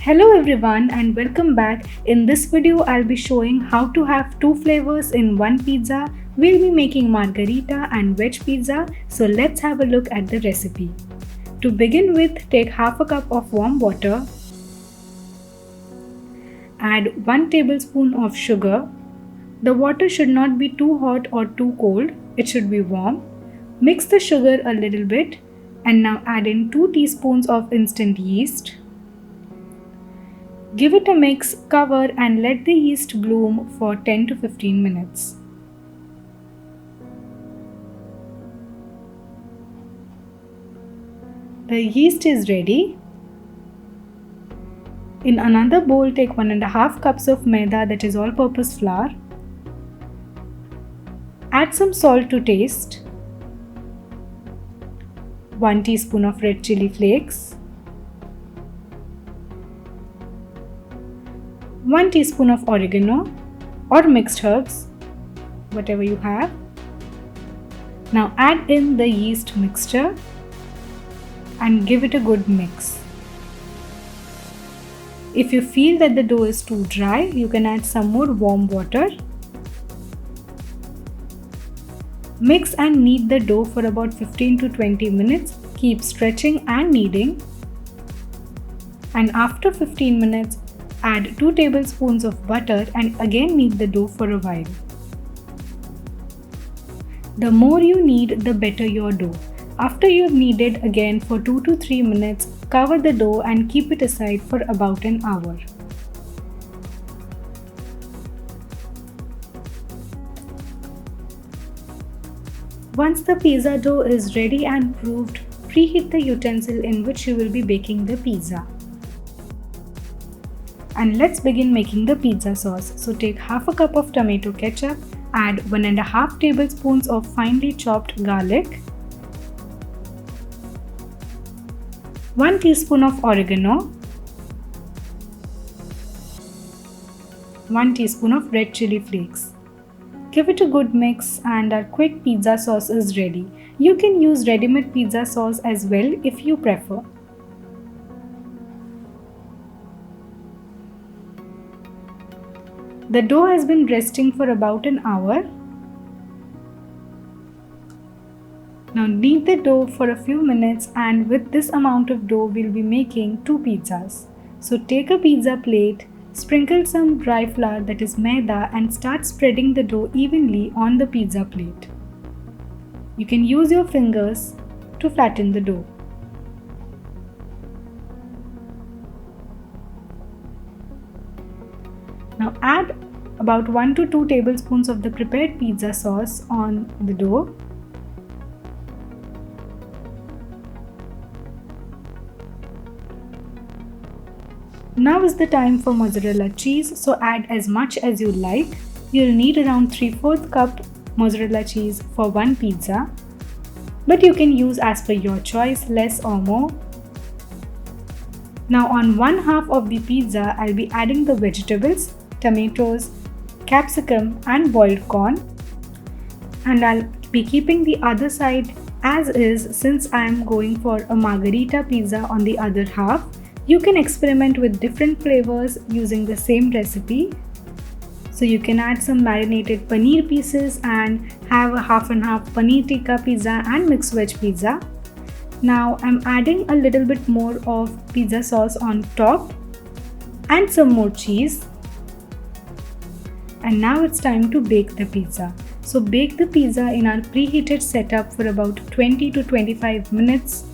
Hello everyone and welcome back. In this video I'll be showing how to have two flavors in one pizza. We'll be making margherita and veg pizza, so let's have a look at the recipe. To begin with, take half a cup of warm water. Add 1 tablespoon of sugar. The water should not be too hot or too cold, it should be warm. Mix the sugar a little bit and now add in 2 teaspoons of instant yeast. Give it a mix, cover and let the yeast bloom for 10 to 15 minutes. The yeast is ready. In another bowl, take 1.5 cups of maida, that is all-purpose flour. Add some salt to taste. 1 teaspoon of red chili flakes. 1 teaspoon of oregano or mixed herbs, whatever you have. Now add in the yeast mixture and give it a good mix. If you feel that the dough is too dry, you can add some more warm water. Mix and knead the dough for about 15 to 20 minutes. Keep stretching and kneading. And after 15 minutes, add 2 tablespoons of butter and again knead the dough for a while. The more you knead, the better your dough. After you've kneaded again for 2 to 3 minutes, cover the dough and keep it aside for about an hour. Once the pizza dough is ready and proofed, preheat the utensil in which you will be baking the pizza. And let's begin making the pizza sauce. So take half a cup of tomato ketchup, add 1.5 tablespoons of finely chopped garlic, 1 teaspoon of oregano, 1 teaspoon of red chili flakes. Give it a good mix and our quick pizza sauce is ready. You can use ready-made pizza sauce as well if you prefer. The dough has been resting for about an hour. Now knead the dough for a few minutes, and with this amount of dough we'll be making 2 pizzas. So take a pizza plate, sprinkle some dry flour, that is maida, and start spreading the dough evenly on the pizza plate. You can use your fingers to flatten the dough. Now add about 1 to 2 tablespoons of the prepared pizza sauce on the dough. Now is the time for mozzarella cheese, so add as much as you like. You'll need around 3/4 cup mozzarella cheese for one pizza, but you can use as per your choice, less or more. Now on one half of the pizza, I'll be adding the vegetables, tomatoes, capsicum and boiled corn, and I'll be keeping the other side as is since I am going for a margherita pizza on the other half. You can experiment with different flavors using the same recipe. So you can add some marinated paneer pieces and have a half and half paneer tikka pizza and mixed veg pizza. Now I'm adding a little bit more of pizza sauce on top and some more cheese. And now it's time to bake the pizza. So bake the pizza in our preheated setup for about 20 to 25 minutes,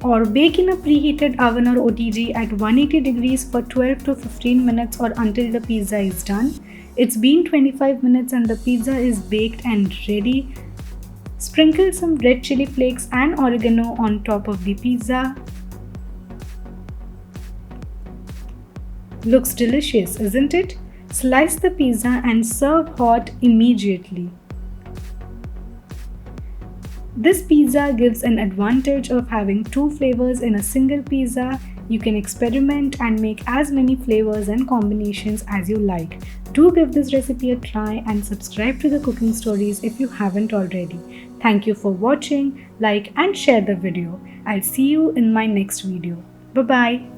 or bake in a preheated oven or OTG at 180 degrees for 12 to 15 minutes or until the pizza is done. It's been 25 minutes and the pizza is baked and ready. Sprinkle some red chili flakes and oregano on top of the pizza. Looks delicious, isn't it? Slice the pizza and serve hot immediately. This pizza gives an advantage of having 2 flavors in a single pizza. You can experiment and make as many flavors and combinations as you like. Do give this recipe a try and subscribe to the cooking stories if you haven't already. Thank you for watching, like and share the video. I'll see you in my next video. Bye bye.